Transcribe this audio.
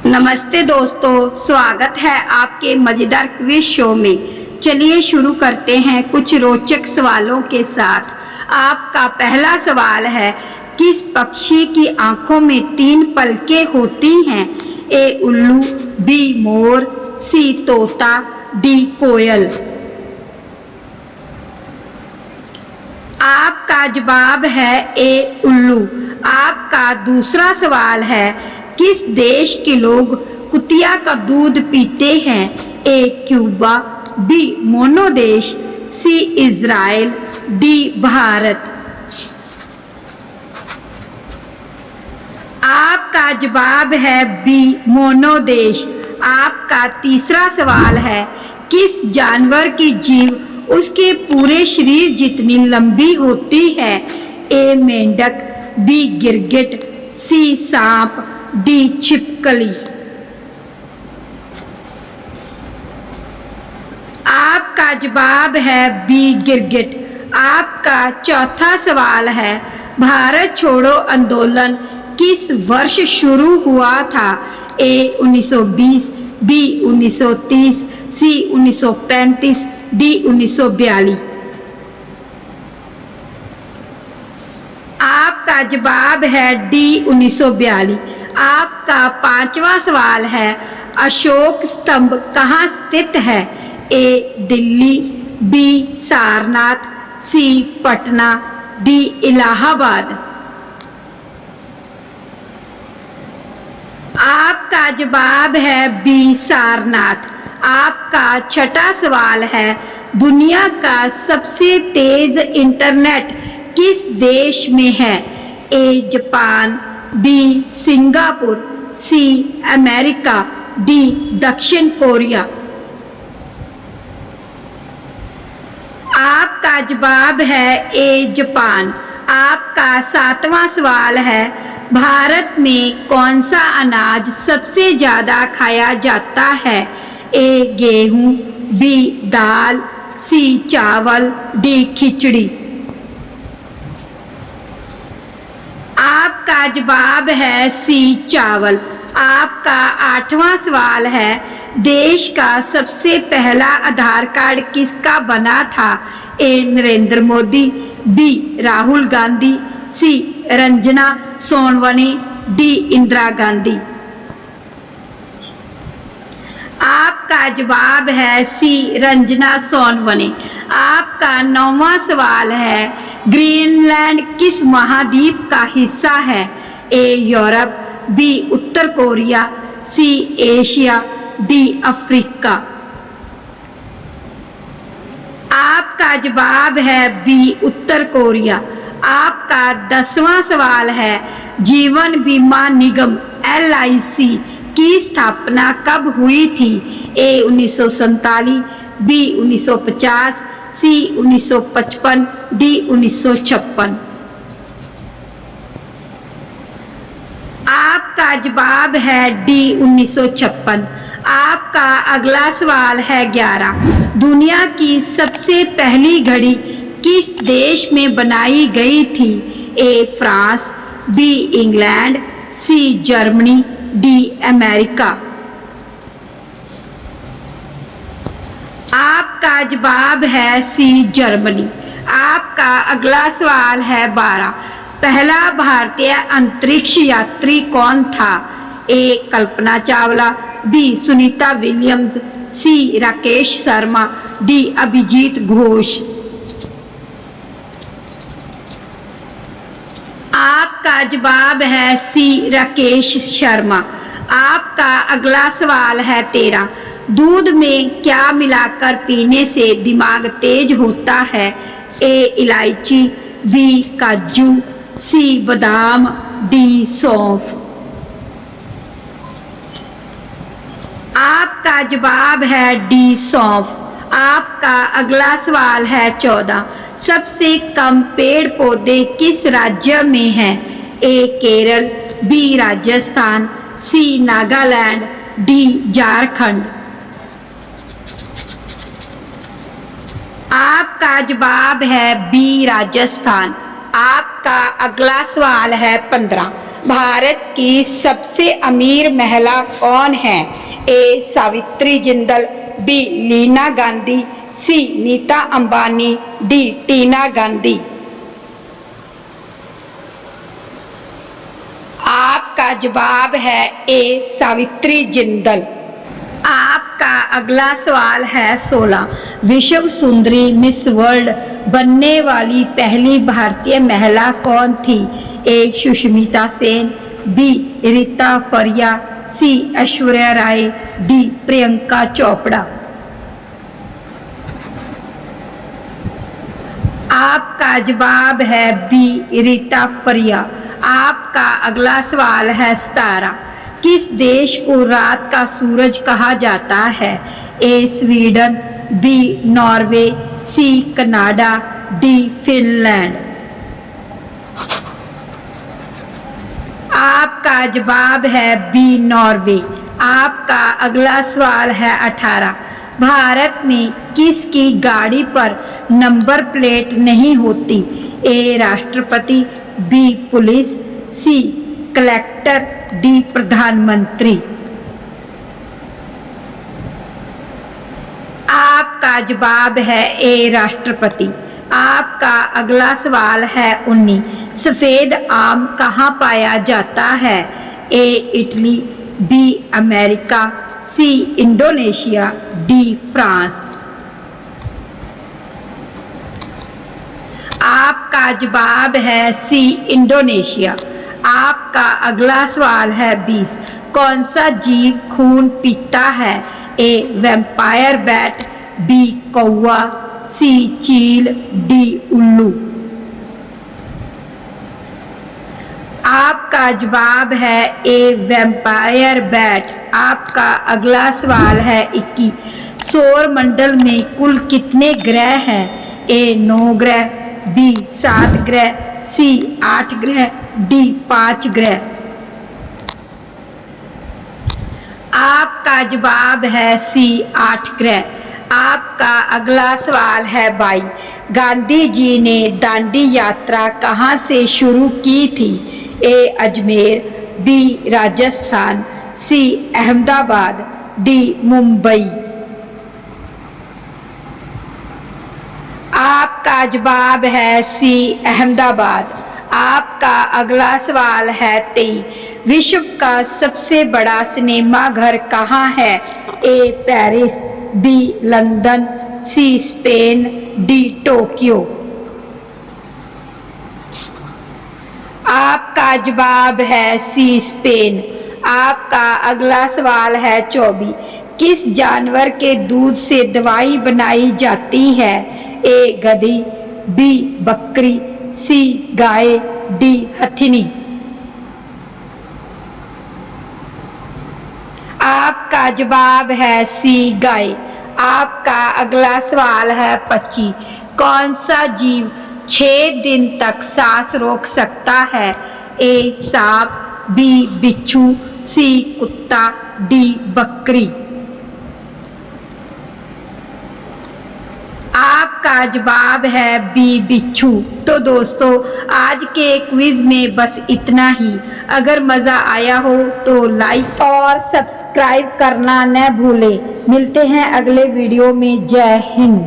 नमस्ते दोस्तों, स्वागत है आपके मजेदार क्विज शो में। चलिए शुरू करते हैं कुछ रोचक सवालों के साथ। आपका पहला सवाल है, किस पक्षी की आंखों में 3 पलकें होती हैं? ए उल्लू, बी मोर, सी तोता, डी कोयल। आपका जवाब है ए उल्लू। आपका दूसरा सवाल है, किस देश के लोग कुतिया का दूध पीते हैं? ए क्यूबा, बी मोनो देश, सी इज़राइल, डी भारत। आपका जवाब है बी मोनो देश। आपका तीसरा सवाल है, किस जानवर की जीभ उसके पूरे शरीर जितनी लंबी होती है? ए मेंढक, बी गिरगिट, सी सांप, डी छिपकली। आपका जवाब है बी गिरगिट। आपका चौथा सवाल है, भारत छोड़ो आंदोलन किस वर्ष शुरू हुआ था? ए 1920, बी 1930, सी 1935, डी 1942। आपका जवाब है डी 1942। आपका पांचवा सवाल है, अशोक स्तंभ कहाँ स्थित है? ए दिल्ली, बी सारनाथ, सी पटना, डी इलाहाबाद। आपका जवाब है बी सारनाथ। आपका छठा सवाल है, दुनिया का सबसे तेज इंटरनेट किस देश में है? A Japan, B Singapore, C America, D दक्षिण कोरिया। आपका जवाब है ए जापान। आपका सातवां सवाल है, भारत में कौन सा अनाज सबसे ज्यादा खाया जाता है? ए गेहूं, बी दाल, सी चावल, डी खिचड़ी। आपका जवाब है सी चावल। आपका आठवां सवाल है, देश का सबसे पहला आधार कार्ड किसका बना था? ए नरेंद्र मोदी, बी राहुल गांधी, सी रंजना सोनवने, डी इंदिरा गांधी। आपका जवाब है सी रंजना सोनवने। आपका 9वां सवाल है, ग्रीनलैंड किस महाद्वीप का हिस्सा है? ए यूरोप, बी उत्तर Korea, C Asia, D Africa. आपका जवाब है बी उत्तर कोरिया। आपका 10वां सवाल है, जीवन बीमा निगम LIC की स्थापना कब हुई थी? ए 1947, बी 1950, सी 1955, डी 1956। आपका जवाब है डी 1956। आपका अगला सवाल है 11, दुनिया की सबसे पहली घड़ी किस देश में बनाई गई थी? A France, B England, C Germany, D America. आपका जवाब है सी जर्मनी। आपका अगला सवाल है 12, पहला भारतीय अंतरिक्ष यात्री कौन था? ए कल्पना चावला, बी सुनीता विलियम्स, सी राकेश शर्मा, डी अभिजीत घोष। आपका जवाब है सी राकेश शर्मा। आपका अगला सवाल है 13, दूध में क्या मिलाकर पीने से दिमाग तेज होता है? ए इलायची, बी काजू, सी बादाम, डी सौंफ। आपका जवाब है डी सौंफ। आपका अगला सवाल है 14, सबसे कम पेड़ पौधे किस राज्य में हैं? ए केरल, बी राजस्थान, सी नागालैंड, डी झारखंड। आपका जवाब है बी राजस्थान। आपका अगला सवाल है 15, भारत की सबसे अमीर महिला कौन है? ए सावित्री जिंदल, बी लीना गांधी, सी नीता अंबानी, डी टीना गांधी। आपका जवाब है ए सावित्री जिंदल। आपका अगला सवाल है 16। विश्व सुंदरी मिस वर्ल्ड बनने वाली पहली भारतीय महिला कौन थी? ए सुष्मिता सेन, बी रीता फरिया, सी ऐश्वर्या राय, डी प्रियंका चोपड़ा। आपका जवाब है बी रीता फरिया। आपका अगला सवाल है 17। किस देश को रात का सूरज कहा जाता है? A Sweden, B Norway, C Canada, D Finland. आपका जवाब है बी नॉर्वे। आपका अगला सवाल है 18। भारत में किसकी गाड़ी पर नंबर प्लेट नहीं होती? ए राष्ट्रपति, बी पुलिस, सी कलेक्टर, डी प्रधानमंत्री। आपका जवाब है ए राष्ट्रपति। आपका अगला सवाल है 19। सफेद आम कहाँ पाया जाता है? A Italy, B America, C Indonesia, D France. आपका जवाब है सी इंडोनेशिया। आपका अगला सवाल है 20। कौन सा जीव खून पीता है? ए वैम्पायर बैट, बी कौवा, सी चील, डी उल्लू। आपका जवाब है ए वैम्पायर बैट। आपका अगला सवाल है 21। सौर मंडल में कुल कितने ग्रह हैं? ए 9 ग्रह, बी 7 ग्रह, सी 8 ग्रह, डी 5 ग्रह। आपका जवाब है सी 8 ग्रह। आपका अगला सवाल है 22। गांधी जी ने दांडी यात्रा कहाँ से शुरू की थी? ए अजमेर, बी राजस्थान, सी अहमदाबाद, डी मुंबई। आपका जवाब है सी अहमदाबाद। आपका अगला सवाल है 23। विश्व का सबसे बड़ा सिनेमा घर कहाँ है? A Paris, B London, C Spain, D Tokyo. आपका जवाब है सी स्पेन। आपका अगला सवाल है 24। किस जानवर के दूध से दवाई बनाई जाती है? ए गधी, बी बकरी, सी गाय, डी हथिनी। आपका जवाब है सी गाय। आपका अगला सवाल है 25। कौन सा जीव 6 दिन तक सांस रोक सकता है? ए सांप, बी बिच्छू, सी कुत्ता, डी बकरी। आपका जवाब है बी बिच्छू। तो दोस्तों आज के क्विज में बस इतना ही। अगर मज़ा आया हो तो लाइक और सब्सक्राइब करना न भूलें। मिलते हैं अगले वीडियो में। जय हिंद।